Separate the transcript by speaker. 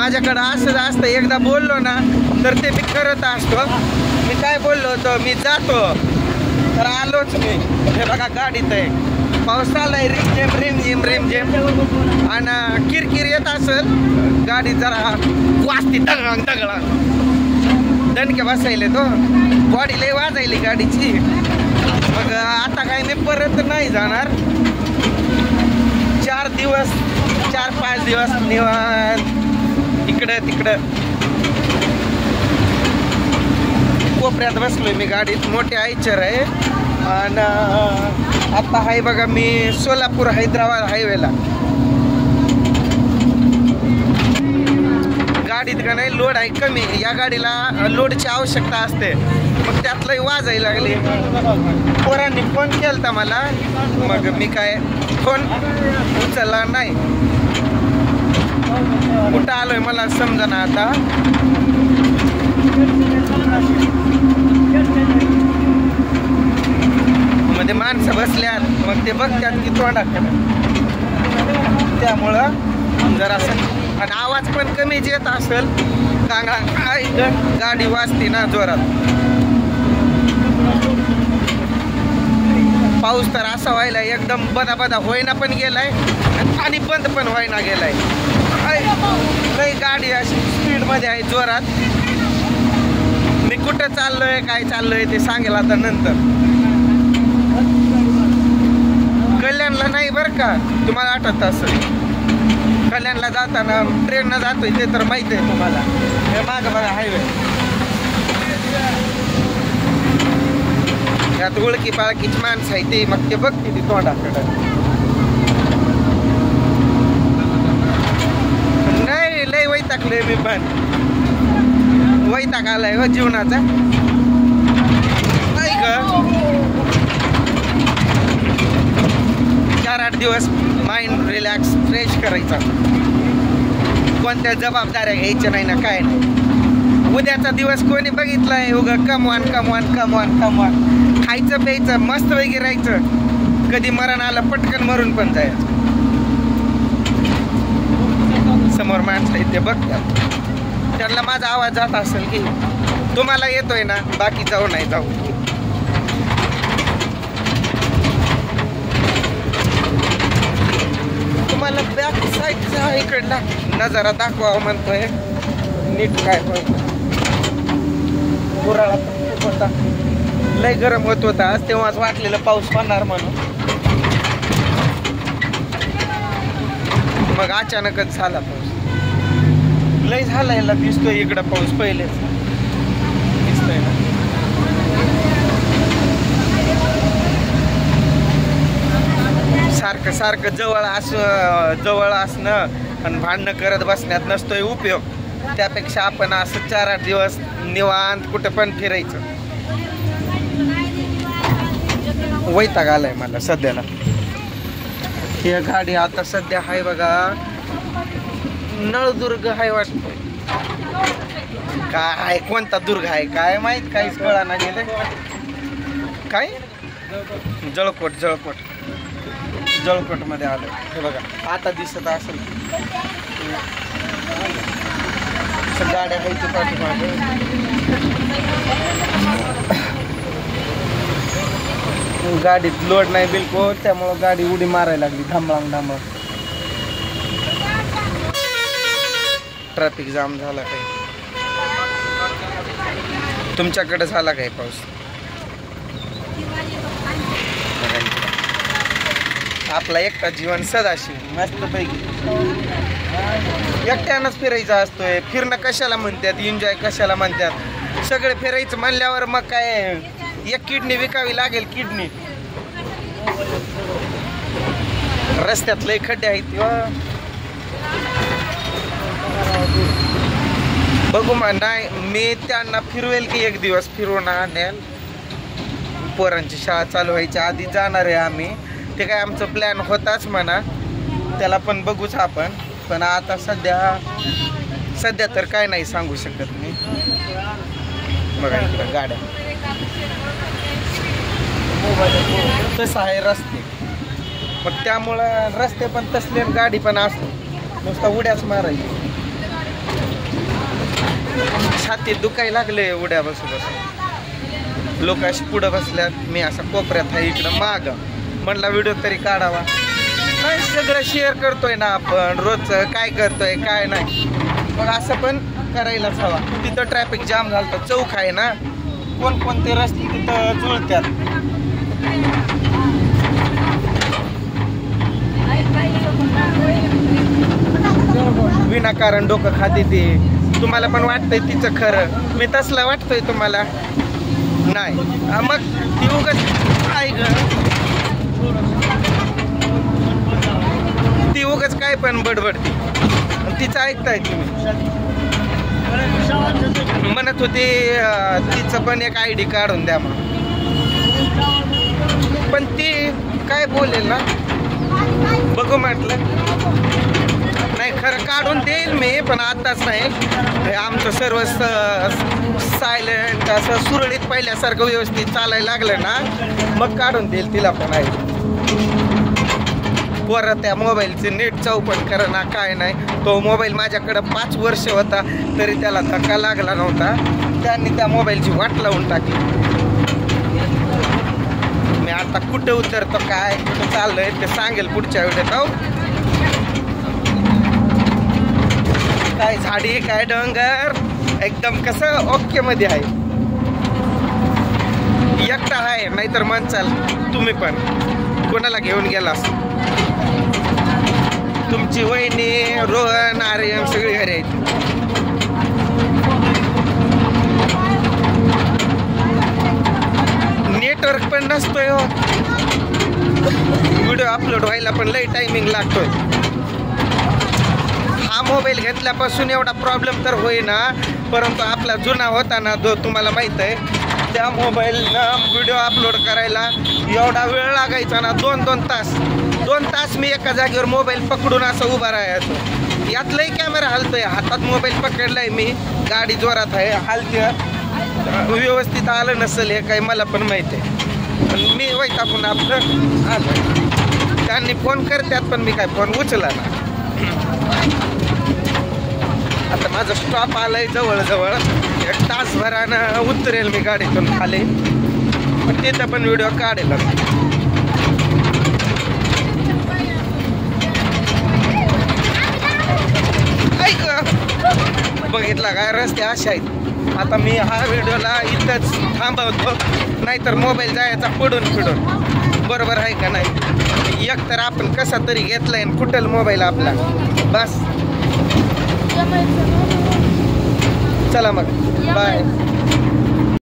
Speaker 1: माझ्याकडं असं असतं, एकदा बोललो ना तर ते मी करत असतो. मी काय बोललो होतो, मी जातो तर आलोच मी. हे बघा गाडीत आहे, पाऊस आलाय रिमझिम रिमझिम रिमझिम आणि किरकिर येत असेल गाडी जरा वाजती दगडांग दगडांग, दणके बसायले तो बॉडी लय वाजायली गाडीची. मग आता काय मी परत नाही जाणार, 4-5 दिवस निवांत इकडं तिकडं कोपऱ्यात बसलोय मी गाडीत. मोठे आयचर आहे आणि आता आहे बघा मी सोलापूर हैदराबाद हायवेला. गाडीत का नाही लोड आहे कमी, या गाडीला लोडची आवश्यकता असते. मग त्यातलंही वाजायला लागली. पोरांनी फोन केलता मला, मग मी काय फोन उचलला नाही. कुठं आलोय मला समजा ना आता. मध्ये माणसं बसल्यात, मग ते बघतात की तोंडाकडे, त्यामुळं जरा असं आणि आवाज पण कमीच येत असेल. गाडी वाजते ना जोरात. पाऊस तर असा व्हायला एकदम बदा बदा होईना पण गेलाय आणि बंद पण व्हायना गेलाय. काही गाडी अशी स्पीडमध्ये आहे जोरात. मी कुठं चाललोय काय चाललोय ते सांगेल आता नंतर. कल्याणला नाही बरं का, तुम्हाला आठवत असेल कल्याणला जाताना ट्रेननं जातोय ते तर माहिती आहे तुम्हाला. हे मागं बघा हायवे, त्यात ओळखी पाळखीची माणसं आहे ते, मग ते बघते ती तोंडाकडं. नाही लय वैतागलोय मी पण, वैताग आलाय हो जीवनाचा. नाही ग 4-8 दिवस माइंड रिलॅक्स फ्रेश करायचा. कोणत्या जबाबदाऱ्या घ्यायच्या नाही ना काय नाही. उद्याचा दिवस कोणी बघितलाय? उगं कमवान कमवान कमवान कमवान, खायचं प्यायचं मस्त वगैरे राहायचं. कधी मरण आलं पटकन मरून पण जायचं. समोर माणसं आहे ते बघतात, त्यांना माझा आवाज जात असेल की तुम्हाला येतोय ना, बाकी जाऊ नाही जाऊ. तुम्हाला बॅक साईडचा इकडला नजारा दाखवा म्हणतोय. नीट काय पुराळा खूप होता, लय गरम होत होता तेव्हाच वाटलेलं पाऊस पडणार म्हणून. मग अचानकच झाला पाऊस. लय झाला याला दिसतोय इकडं पाऊस पहिलेच दिसतोय ना. सारखं सारखं जवळ असणं आणि भांडणं करत बसण्यात नसतोय उपयोग. त्यापेक्षा आपण असं 4-8 दिवस निवांत कुठं पण फिरायचं. वैताग आलाय मला सध्याला. ही गाडी आता सध्या आहे बघा नळदुर्ग हाय वाटतोय. काय कोणता दुर्ग आहे काय माहित, काहीच कळाना गेले. काय जळकोट मध्ये आलं हे बघा. आता दिसत असेल गाड्या आहेत पाठीमागे. गाडीत लोड नाही बिलकुल, त्यामुळं गाडी उडी मारायला लागली धांबळांग धांबळ. ट्रॅफिक जाम झाला काही. तुमच्याकडे झाला काही पाऊस? आपला एकटा जीवन सदाशिव मस्त पैकी एकट्यानंच फिरायचा असतोय. फिरणं कशाला म्हणतात, एन्जॉय कशाला म्हणतात. सगळे फिरायचं म्हणल्यावर मग काय एक किडनी विकावी लागेल. किडनी रस्त्यात लय खड्डे आहेत. बघू मग नाही मी त्यांना फिरवेल की एक दिवस फिरवून आणेल. पोरांची शाळा चालू व्हायच्या आधी जाणार आहे आम्ही. ते काय आमचं प्लॅन होताच म्हणा, त्याला पण बघूच आपण. पण आता सध्या तर काय नाही सांगू शकत मी. बघा इकडं गाड्या तसं आहे रस्ते, मग त्यामुळं रस्ते पण तसले गाडी पण असते नुसता उड्याच मारायची. छातीत दुखायला लागले उड्या बसू बसून. लोक अशी पुढं बसल्यात, मी असा कोपऱ्यात आहे इकडं माग. म्हणला व्हिडिओ तरी काढावा. नाही सगळं शेअर करतोय ना आपण रोजचं, काय करतोय काय नाही, मग असं पण करायलाच हवा. तिथं ट्रॅफिक जाम झालं, चौक आहे ना, कोणकोणते रस्ते तिथं जुळत्यात. विनाकारण डोकं खाते ती. तुम्हाला पण वाटतंय तिचं खरं, मी तसलं वाटतोय तुम्हाला नाही. मग ती उगाच ती उगाच काय पण बडबडती, तिचं ऐकताय तुम्ही. म्हणत होती तिचं पण एक ID काढून द्या मग, पण ती काय बोलेल ना, बघू म्हटलं. नाही खरं काढून देईल मी, पण आताच नाही. आमचं सर्व सायलेंट असं सुरळीत पहिल्यासारखं व्यवस्थित चालायला लागलं ना, मग काढून देईल तिला पण ID. परत त्या मोबाईलचे नेट चौपट करा ना काय नाही. तो मोबाईल माझ्याकडं 5 वर्ष होता तरी त्याला धक्का लागला नव्हता. त्यांनी त्या मोबाईलची वाट लावून टाकली. मी आता कुठं उतरतो काय कुठं चाललंय ते सांगेल पुढच्या व्हिडिओत. काय झाडी काय डोंगर एकदम कसं ओके मध्ये आहे. एकटा आहे, नाहीतर मन चाल तुम्ही पण कोणाला घेऊन गेलास. तुमची वहिनी रोहन आर्यन सगळी घरी आहेत. नेटवर्क पण नसतोय हो, व्हिडिओ अपलोड व्हायला पण लई टायमिंग लागतोय. हा मोबाईल घेतल्यापासून एवढा प्रॉब्लेम तर होईना, परंतु आपला जुना होता ना जो तुम्हाला माहित आहे, त्या मोबाईलनं व्हिडिओ अपलोड करायला एवढा वेळ लागायचा ना, 2-2 तास. 2 तास मी एका जागेवर मोबाईल पकडून असं उभा राहायचो. यातलाही कॅमेरा हलतोय, हातात मोबाईल पकडलाय मी, गाडी जोरात आहे, हलते, व्यवस्थित आलं नसेल हे काही मला पण माहिती आहे. पण मी वैतागून आपलं आलं. त्यांनी फोन करतात पण मी काय फोन उचला ना. आता माझं स्टॉप आलाय जवळजवळ, 1 तासभरानं उतरेल मी गाडीतून खाली, पण तिथं पण व्हिडिओ काढेल. बघितला काय रस्ते असे आहेत. आता मी हा व्हिडिओला इथंच थांबवतो, नाहीतर मोबाईल जायचा पडून फिडून. बरोबर आहे का नाही. एक तर आपण कसा तरी घेतलाय, कुठल मोबाईल आपला. बस चला मग बाय.